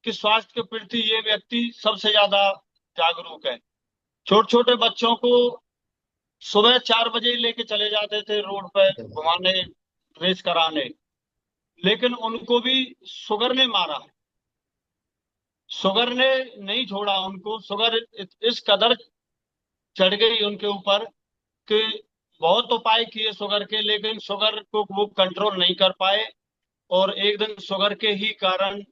कि स्वास्थ्य के प्रति ये व्यक्ति सबसे ज्यादा जागरूक है। छोटे छोटे बच्चों को सुबह 4 बजे ही लेके चले जाते थे रोड पे घुमाने, रेस कराने। लेकिन उनको भी शुगर ने मारा। शुगर ने नहीं छोड़ा उनको। शुगर इस कदर चढ़ गई उनके ऊपर कि बहुत उपाय किए शुगर के, लेकिन शुगर को वो कंट्रोल नहीं कर पाए। और एक दिन शुगर के ही कारण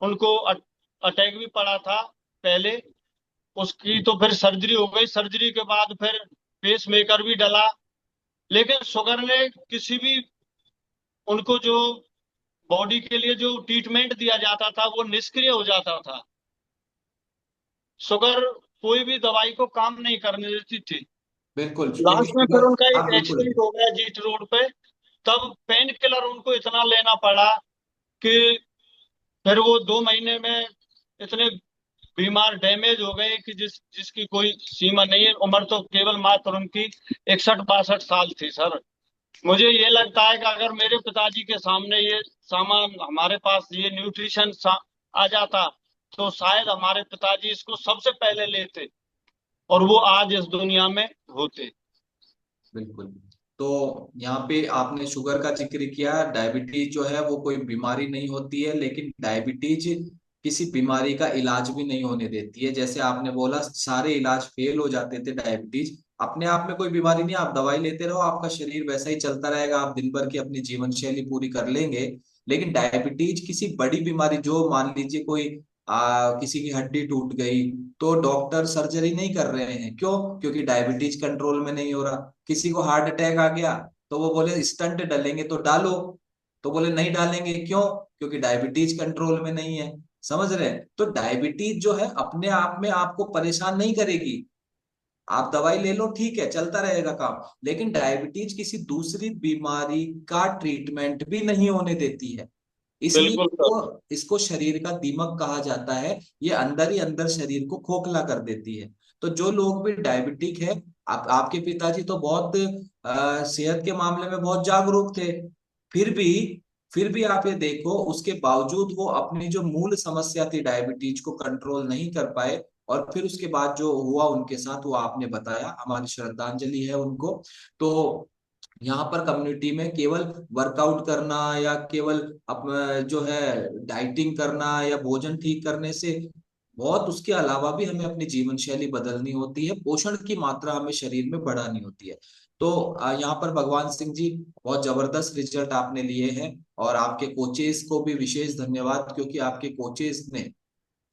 उनको अटैक भी पड़ा था पहले। उसकी तो फिर सर्जरी हो गई। सर्जरी के बाद फिर पेस मेकर भी डला। लेकिन शुगर ने किसी भी, उनको जो बॉडी के लिए जो ट्रीटमेंट दिया जाता था वो निष्क्रिय हो जाता था। शुगर कोई भी दवाई को काम नहीं करने देती थी। बिल्कुल, क्योंकि लास्ट में फिर शुगर, उनका हाँ एक बिल्कुल। एक्सीडेंट हो गया जीटी रोड पे। तब पेन किलर उनको इतना लेना पड़ा कि फिर वो 2 महीने में इतने बीमार डैमेज हो गए कि जिसकी कोई सीमा नहीं है। उम्र तो केवल मात्र उनकी 61-62 साल थी सर। मुझे ये लगता है कि अगर मेरे पिताजी के सामने ये सामान, हमारे पास ये न्यूट्रिशन आ जाता, तो शायद हमारे पिताजी इसको सबसे पहले लेते और वो आज इस दुनिया में होते। बिल्कुल। तो यहाँ पे आपने शुगर का जिक्र किया। डायबिटीज जो है वो कोई बीमारी नहीं होती है, लेकिन डायबिटीज किसी बीमारी का इलाज भी नहीं होने देती है। जैसे आपने बोला सारे इलाज फेल हो जाते थे। डायबिटीज अपने आप में कोई बीमारी नहीं, आप दवाई लेते रहो, आपका शरीर वैसा ही चलता रहेगा, आप दिन भर की अपनी जीवन शैली पूरी कर लेंगे। लेकिन डायबिटीज किसी बड़ी बीमारी, जो मान लीजिए कोई किसी की हड्डी टूट गई, तो डॉक्टर सर्जरी नहीं कर रहे हैं। क्यों? क्योंकि डायबिटीज कंट्रोल में नहीं हो रहा। किसी को हार्ट अटैक आ गया तो वो बोले स्टंट डालेंगे तो डालो, तो बोले नहीं डालेंगे। क्यों? क्योंकि डायबिटीज कंट्रोल में नहीं है। समझ रहे हैं? तो डायबिटीज जो है अपने आप में आपको परेशान नहीं करेगी। आप दवाई ले लो, ठीक है, चलता रहेगा काम। लेकिन डायबिटीज किसी दूसरी बीमारी का ट्रीटमेंट भी नहीं होने देती है। इसलिए बिल्कुल सर। इसको शरीर का दीमक कहा जाता है। ये अंदर ही अंदर शरीर को खोखला कर देती है। तो जो लोग भी डायबिटिक है, आपके पिताजी तो बहुत सेहत के मामले में बहुत जागरूक थे। फिर भी फिर भी आप ये देखो, उसके बावजूद वो अपनी जो मूल समस्या थी डायबिटीज को कंट्रोल नहीं कर पाए। और फिर उसके बाद जो हुआ उनके साथ वो आपने बताया, हमारी श्रद्धांजलि है उनको। तो यहाँ पर कम्युनिटी में केवल वर्कआउट करना या केवल जो है डाइटिंग करना या भोजन ठीक करने से बहुत, उसके अलावा भी हमें अपनी जीवन शैली बदलनी होती है, पोषण की मात्रा हमें शरीर में बढ़ानी होती है। तो यहाँ पर भगवान सिंह जी, बहुत जबरदस्त रिजल्ट आपने लिए हैं। और आपके कोचेस को भी विशेष धन्यवाद, क्योंकि आपके कोचेस ने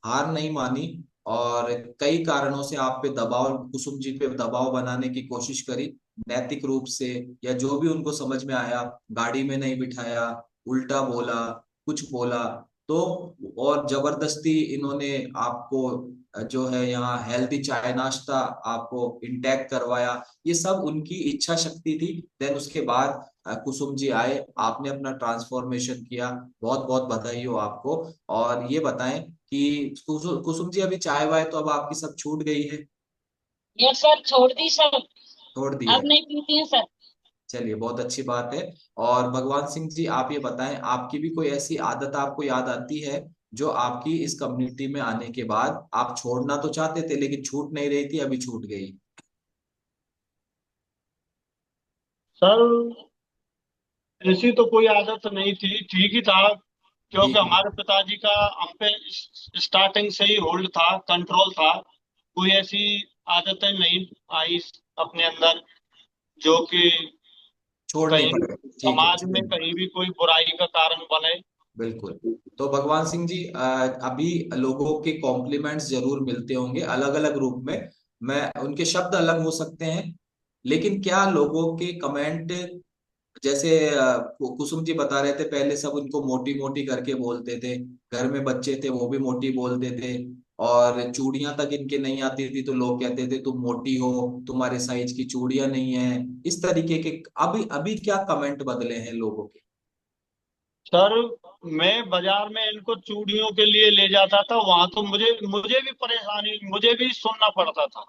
हार नहीं मानी और कई कारणों से आप पे दबाव, कुसुम जी पे दबाव बनाने की कोशिश करी, नैतिक रूप से या जो भी उनको समझ में आया। गाड़ी में नहीं बिठाया, उल्टा बोला, कुछ बोला, तो और जबरदस्ती इन्होंने आपको जो है यहाँ हेल्दी चाय नाश्ता आपको इंटेक करवाया। ये सब उनकी इच्छा शक्ति थी। देन उसके बाद कुसुम जी आए, आपने अपना ट्रांसफॉर्मेशन किया। बहुत बहुत बधाई हो आपको। और ये बताएं कि कुसुम जी, अभी चाय वाय तो अब आपकी सब छूट गई है? यस सर, छोड़ दी सर। छोड़ दी अब है? नहीं पीती है सर। चलिए, बहुत अच्छी बात है। और भगवान सिंह जी, आप ये बताएं, आपकी भी कोई ऐसी आदत आपको याद आती है जो आपकी इस कम्युनिटी में आने के बाद आप छोड़ना तो चाहते थे लेकिन छूट नहीं रही थी, अभी छूट गई? सर ऐसी तो कोई आदत नहीं थी, ठीक ही था। क्योंकि ठीक है। हमारे पिताजी का हम पे स्टार्टिंग से ही होल्ड था, कंट्रोल था। कोई ऐसी आदतें नहीं आई अपने अंदर जो कि छोड़नी कहीं पड़े, ठीक है, समाज में चलिए। कहीं भी कोई बुराई का कारण बने। बिल्कुल। तो भगवान सिंह जी, अभी लोगों के कॉम्प्लीमेंट्स जरूर मिलते होंगे अलग अलग रूप में। मैं उनके शब्द अलग हो सकते हैं, लेकिन क्या लोगों के कमेंट, जैसे कुसुम जी बता रहे थे, पहले सब उनको मोटी मोटी करके बोलते थे, घर में बच्चे थे वो भी मोटी बोलते थे, और चूड़ियां तक इनके नहीं आती थी तो लोग कहते थे तुम मोटी हो, तुम्हारे साइज की चूड़ियां नहीं है, इस तरीके के। अभी अभी क्या कमेंट बदले हैं लोगों के? सर मैं बाजार में इनको चूड़ियों के लिए ले जाता था, वहां तो मुझे मुझे भी परेशानी, मुझे भी सुनना पड़ता था।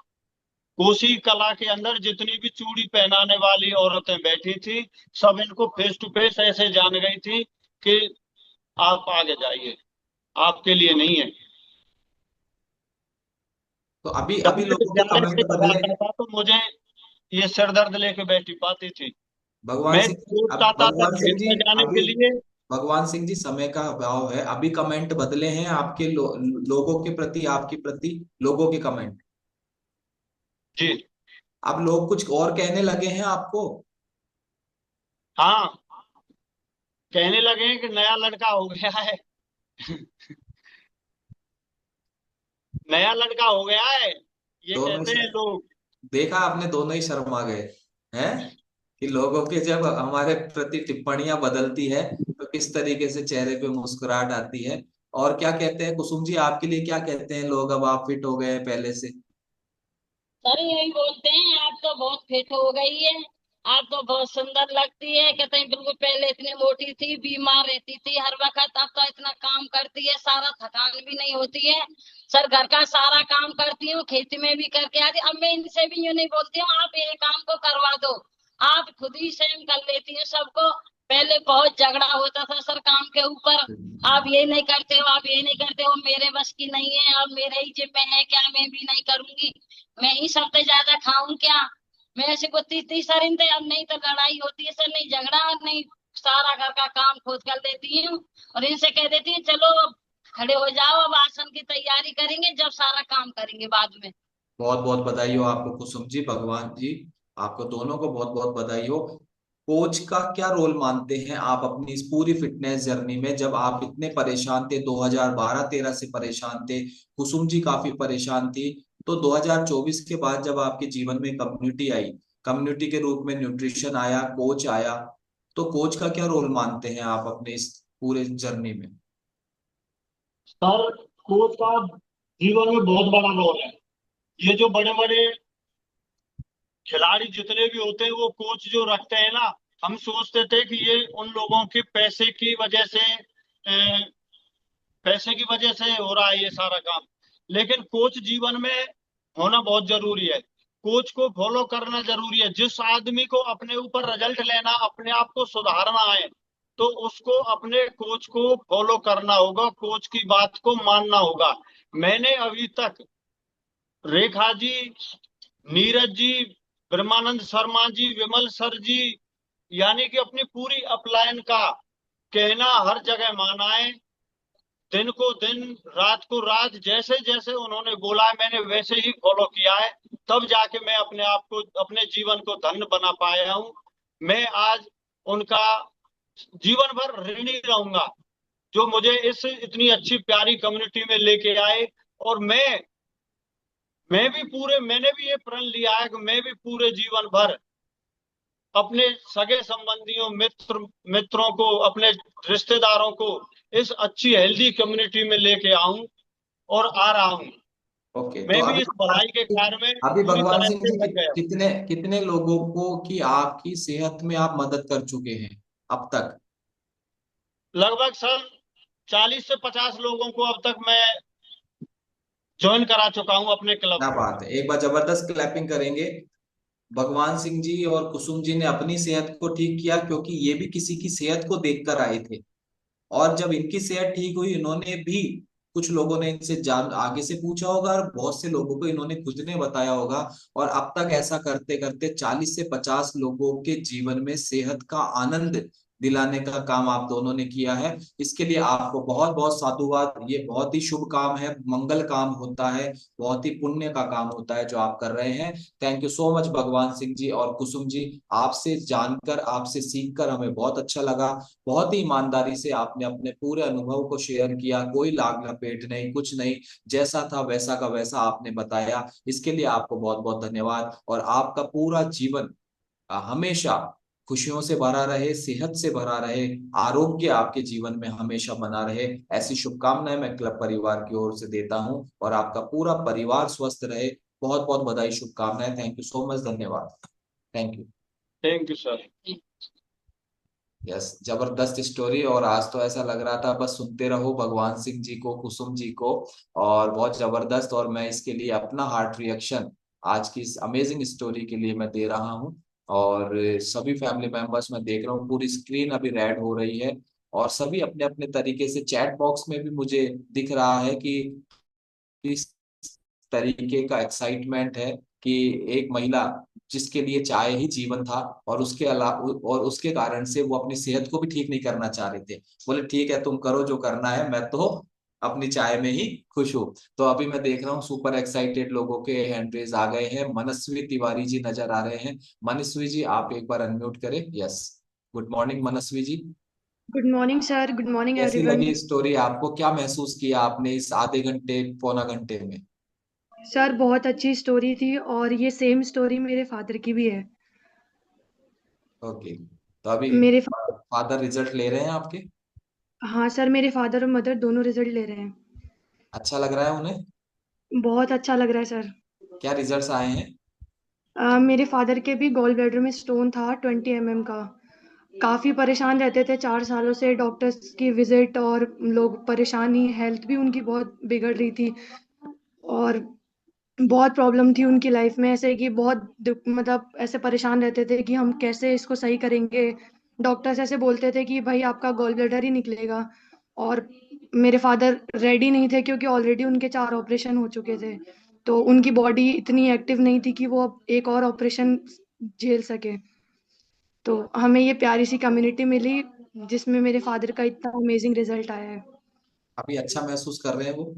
कोसी कला के अंदर जितनी भी चूड़ी पहनाने वाली औरतें बैठी थी, सब इनको फेस टू फेस ऐसे जान गई थी कि आप आगे जाइए, आपके लिए नहीं है। तो अभी जब अभी मैं लोगों के विद्यालय से कमेंट घर बदले। आता था तो मुझे ये सिर दर्द लेके बैठी पाती थी। भगवान मैं सिंह जी, रोज अब आता था भगवान सिंह खेत जी में जाने के अभी, लिए। भगवान सिंह जी समय का अभाव है, अभी कमेंट बदले हैं आपके लोगों के प्रति, आपके प्रति लोगों के कमेंट। जी अब लोग कुछ और कहने लगे हैं आपको। हाँ, कहने लगे हैं कि नया लड़का हो गया है। नया लड़का हो गया है, ये दोनों ही कहते हैं लोग। देखा आपने, दोनों ही शर्मा गए हैं कि लोगों के जब हमारे प्रति टिप्पणियां बदलती है तो किस तरीके से चेहरे पे मुस्कुराहट आती है। और क्या कहते हैं कुसुम जी, आपके लिए क्या कहते हैं लोग, अब आप फिट हो गए हैं पहले से। सर यही बोलते हैं, आप तो बहुत फिट हो गई है, आप तो बहुत सुंदर लगती है। कहते हैं बिल्कुल, पहले इतनी मोटी थी, बीमार रहती थी हर वक्त, अब तो इतना काम करती है, सारा थकान भी नहीं होती है। सर घर का सारा काम करती हूँ, खेती में भी करके आती। अब मैं इनसे भी यूं नहीं बोलती हूँ आप ये काम को करवा दो, आप खुद ही स्वयं कर लेती हैं सबको। पहले बहुत झगड़ा होता था सर काम के ऊपर, आप ये नहीं करते हो, आप ये नहीं करते हो, मेरे बस की नहीं है, अब मेरे ही जिम्मे है क्या, मैं भी नहीं करूंगी, मैं ही सबसे ज्यादा खाऊं क्या। मैं ऐसे को तीसरी सर इनसे अब नहीं तो लड़ाई होती है सर, नहीं झगड़ा और नहीं, सारा घर का काम खुद कर देती हूँ। और इनसे कह देती हूँ चलो अब खड़े हो जाओ, अब आसन की तैयारी करेंगे, जब सारा काम करेंगे बाद में। बहुत बहुत बधाई हो आपको कुसुम जी, भगवान जी आपको दोनों को बहुत बहुत बधाई हो। कोच का क्या रोल मानते हैं आप अपनी इस पूरी फिटनेस जर्नी में, जब आप इतने परेशान थे, 2012-13 से परेशान थे, कुसुम जी काफी परेशान थी, तो 2024 के बाद जब आपके जीवन में कम्युनिटी आई, कम्युनिटी के रूप में न्यूट्रिशन आया, कोच आया, तो कोच का क्या रोल मानते हैं आप अपने इस पूरे जर्नी में। सर कोच का जीवन में बहुत बड़ा रोल है। ये जो बड़े बड़े खिलाड़ी जितने भी होते हैं वो कोच जो रखते हैं ना, हम सोचते थे कि ये उन लोगों के पैसे की वजह से हो रहा है ये सारा काम, लेकिन कोच जीवन में होना बहुत जरूरी है। कोच को फॉलो करना जरूरी है। जिस आदमी को अपने ऊपर रिजल्ट लेना, अपने आप को सुधारना है, तो उसको अपने कोच को फॉलो करना होगा, कोच की बात को मानना होगा। मैंने अभी तक रेखा जी, नीरज जी, ब्रह्मानंद शर्मा जी, विमल सर जी, यानी कि अपनी पूरी अपलायन का कहना हर जगह माना है। दिन को दिन, रात को रात, जैसे जैसे उन्होंने बोला है मैंने वैसे ही फॉलो किया है। तब जाके मैं अपने आप को, अपने जीवन को धन्य बना पाया हूँ। मैं आज उनका जीवन भर ऋणी रहूंगा, जो मुझे इस इतनी अच्छी प्यारी कम्युनिटी में लेके आए। और मैंने भी ये प्रण लिया है कि मैं भी पूरे जीवन भर अपने सगे संबंधियों, मित्रों को, अपने रिश्तेदारों को इस अच्छी हेल्दी कम्युनिटी में लेके आऊं, और आ रहा हूं। ओके, तो मैं भी अभी इस भलाई के कार्य में अभी पूरी भगवान तरह सिंह से जी लग गया हूं। कितने कितने लोगों को की आपकी सेहत में आप मदद कर चुके हैं अब तक। लगभग सर 40 से 50 लोगों को अब तक मैं ज्वाइन करा चुका हूं अपने क्लब क्या में। बात है, एक बार जबरदस्त क्लैपिंग करेंगे। भगवान सिंह जी और कुसुम जी ने अपनी सेहत को ठीक किया, क्योंकि ये भी किसी की सेहत को देखकर आए थे। और जब इनकी सेहत ठीक हुई, इन्होंने भी, कुछ लोगों ने इनसे जान आगे से पूछा होगा और बहुत से लोगों को इन्होंने खुद ने बताया होगा। और अब तक ऐसा करते करते 40 से 50 लोगों के जीवन में सेहत का आनंद दिलाने का काम आप दोनों ने किया है। इसके लिए आपको बहुत बहुत साधुवाद। ये बहुत ही शुभ काम है, मंगल काम होता है, बहुत ही पुण्य का काम होता है जो आप कर रहे हैं। थैंक यू सो मच भगवान सिंह जी और कुसुम जी। आपसे जानकर, आपसे सीखकर हमें बहुत अच्छा लगा। बहुत ही ईमानदारी से आपने अपने पूरे अनुभव को शेयर किया, कोई लाग लपेट नहीं, कुछ नहीं, जैसा था वैसा का वैसा आपने बताया। इसके लिए आपको बहुत बहुत धन्यवाद। और आपका पूरा जीवन हमेशा खुशियों से भरा रहे, सेहत से भरा रहे, आरोग्य आपके जीवन में हमेशा बना रहे, ऐसी शुभकामनाएं मैं क्लब परिवार की ओर से देता हूं। और आपका पूरा परिवार स्वस्थ रहे। बहुत बहुत बधाई, शुभकामनाएं। थैंक यू सो मच, धन्यवाद। Thank you. Thank you sir. Yes, जबरदस्त स्टोरी। और आज तो ऐसा लग रहा था बस सुनते रहो भगवान सिंह जी को, कुसुम जी को। और बहुत जबरदस्त। और मैं इसके लिए अपना हार्ट रिएक्शन आज की इस अमेजिंग स्टोरी के लिए मैं दे रहा हूँ। और सभी फैमिली मेंबर्स मैं देख रहा हूँ, पूरी स्क्रीन अभी रेड हो रही है, और सभी अपने अपने तरीके से चैट बॉक्स में भी मुझे दिख रहा है कि इस तरीके का एक्साइटमेंट है कि एक महिला जिसके लिए चाय ही जीवन था, और उसके अलावा और उसके कारण से वो अपनी सेहत को भी ठीक नहीं करना चाह रहे थे, बोले ठीक है तुम करो जो करना है, मैं तो अपनी चाय में ही खुश हूँ। तो अभी मैं देख रहा हूँ सुपर एक्साइटेड लोगों के हैंड रेज आ गए हैं। मनस्वी तिवारी जी नजर आ रहे हैं। मनस्वी जी आप एक बार अनम्यूट करें। Yes, good morning Manasvi ji. Good morning sir, good morning कैसी एवरीवन। लगी स्टोरी आपको? क्या महसूस किया आपने इस आधे घंटे पौना घंटे में? सर बहुत अच्छी स्टोरी थी और ये सेम स्टोरी मेरे फादर की भी है। ओके, तो अभी मेरे फादर रिजल्ट ले रहे हैं आपके? हाँ सर, मेरे फादर और मदर दोनों रिजल्ट ले रहे हैं। अच्छा लग रहा है उन्हें? बहुत अच्छा लग रहा है सर। क्या रिजल्ट्स आए हैं? मेरे फादर के भी गॉल ब्लैडर में स्टोन था 20 mm का। काफ़ी परेशान रहते थे 4 सालों से, डॉक्टर्स की विजिट और लोग परेशान ही, हेल्थ भी उनकी बहुत बिगड़ रही थी और बहुत प्रॉब्लम थी उनकी लाइफ में, ऐसे कि बहुत मतलब ऐसे परेशान रहते थे कि हम कैसे इसको सही करेंगे। डॉक्टर्स ऐसे बोलते थे कि भाई आपका गॉल ब्लैडर ही निकलेगा, और मेरे फादर रेडी नहीं थे क्योंकि ऑलरेडी उनके 4 ऑपरेशन हो चुके थे। तो उनकी बॉडी इतनी एक्टिव नहीं थी कि वो अब एक और ऑपरेशन झेल सके। तो हमें ये प्यारी सी कम्युनिटी मिली जिसमें मेरे फादर का इतना अमेजिंग रिजल्ट आया है। अभी अच्छा महसूस कर रहे हैं वो?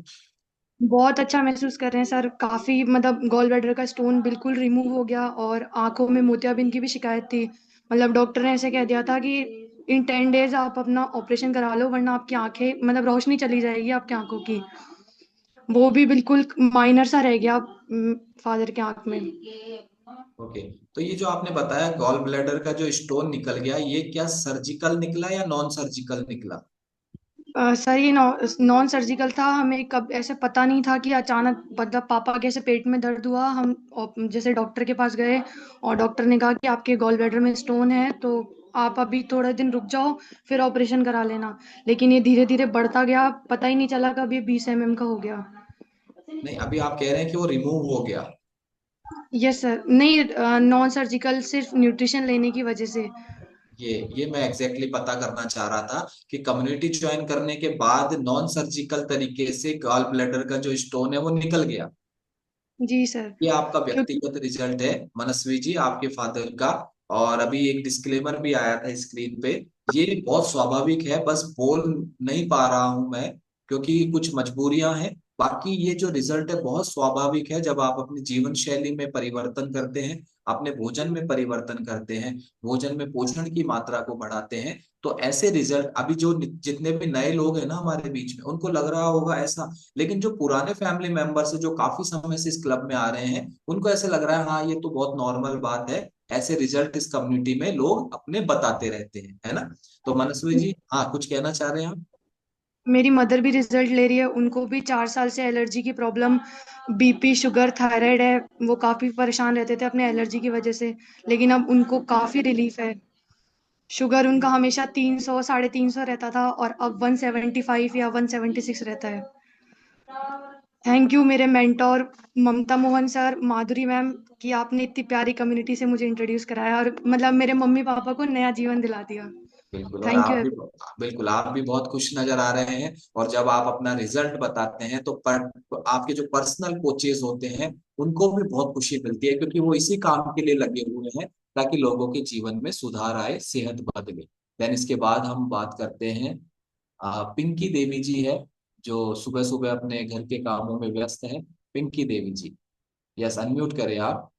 बहुत अच्छा महसूस कर रहे हैं सर। काफ़ी मतलब गॉल ब्लैडर का स्टोन बिल्कुल रिमूव हो गया और आंखों में मोतियाबिंद की भी शिकायत थी। मतलब डॉक्टर ने ऐसे कह दिया था कि इन 10 डेज आप अपना ऑपरेशन करा लो वरना आपकी आंखें मतलब रोशनी चली जाएगी आपकी आंखों की। वो भी बिल्कुल माइनर सा रह गया फादर के आंख में। ओके, तो ये जो आपने बताया गॉल ब्लैडर का जो स्टोन निकल गया, ये क्या सर्जिकल निकला या नॉन सर्जिकल निकला? सर ये नॉन सर्जिकल था। हमें कब ऐसे पता नहीं था कि अचानक मतलब पापा के ऐसे पेट में दर्द हुआ, हम जैसे डॉक्टर के पास गए और डॉक्टर ने कहा कि आपके गॉल ब्लैडर में स्टोन है तो आप अभी थोड़ा दिन रुक जाओ फिर ऑपरेशन करा लेना। लेकिन ये धीरे धीरे बढ़ता गया, पता ही नहीं चला कब ये 20 mm का हो गया। नहीं, अभी आप कह रहे हैं कि वो रिमूव हो गया। यस सर, नहीं नॉन सर्जिकल सिर्फ न्यूट्रिशन लेने की वजह से। ये मैं एग्जैक्टली पता करना चाह रहा था कि कम्युनिटी ज्वाइन करने के बाद नॉन सर्जिकल तरीके से गॉल ब्लैडर का जो स्टोन है वो निकल गया। जी सर। ये आपका क्योंकि व्यक्तिगत रिजल्ट है मनस्वी जी, आपके फादर का। और अभी एक डिस्क्लेमर भी आया था स्क्रीन पे। ये बहुत स्वाभाविक है, बस बोल नहीं पा रहा हूं मैं क्योंकि कुछ मजबूरियां हैं। बाकी ये जो रिजल्ट है बहुत स्वाभाविक है, जब आप अपनी जीवन शैली में परिवर्तन करते हैं, अपने भोजन में परिवर्तन करते हैं, भोजन में पोषण की मात्रा को बढ़ाते हैं, तो ऐसे रिजल्ट। अभी जो जितने भी नए लोग हैं ना हमारे बीच में, उनको लग रहा होगा ऐसा, लेकिन जो पुराने फैमिली मेंबर्स है जो काफी समय से इस क्लब में आ रहे हैं, उनको ऐसे लग रहा है हाँ ये तो बहुत नॉर्मल बात है, ऐसे रिजल्ट इस कम्युनिटी में लोग अपने बताते रहते हैं, है ना? तो मनस्वी जी, हाँ कुछ कहना चाह रहे हैं आप? मेरी मदर भी रिजल्ट ले रही है, उनको भी 4 साल से एलर्जी की प्रॉब्लम, बीपी शुगर थायराइड है। वो काफ़ी परेशान रहते थे अपने एलर्जी की वजह से, लेकिन अब उनको काफ़ी रिलीफ है। शुगर उनका हमेशा 300 350 रहता था और अब 175 या 176 रहता है। थैंक यू मेरे मेंटोर ममता मोहन सर, माधुरी मैम, कि आपने इतनी प्यारी कम्युनिटी से मुझे इंट्रोड्यूस कराया और मतलब मेरे मम्मी पापा को नया जीवन दिला दिया। बिल्कुल, और थैंक आप यू। भी, बिल्कुल आप भी बहुत खुश नजर आ रहे हैं। और जब आप अपना रिजल्ट बताते हैं तो आपके जो पर्सनल कोचेज होते हैं उनको भी बहुत खुशी मिलती है, क्योंकि वो इसी काम के लिए लगे हुए हैं ताकि लोगों के जीवन में सुधार आए, सेहत बदले। देन इसके बाद हम बात करते हैं पिंकी देवी जी है, जो सुबह सुबह अपने घर के कामों में व्यस्त है। पिंकी देवी जी, यस अनम्यूट करें आप।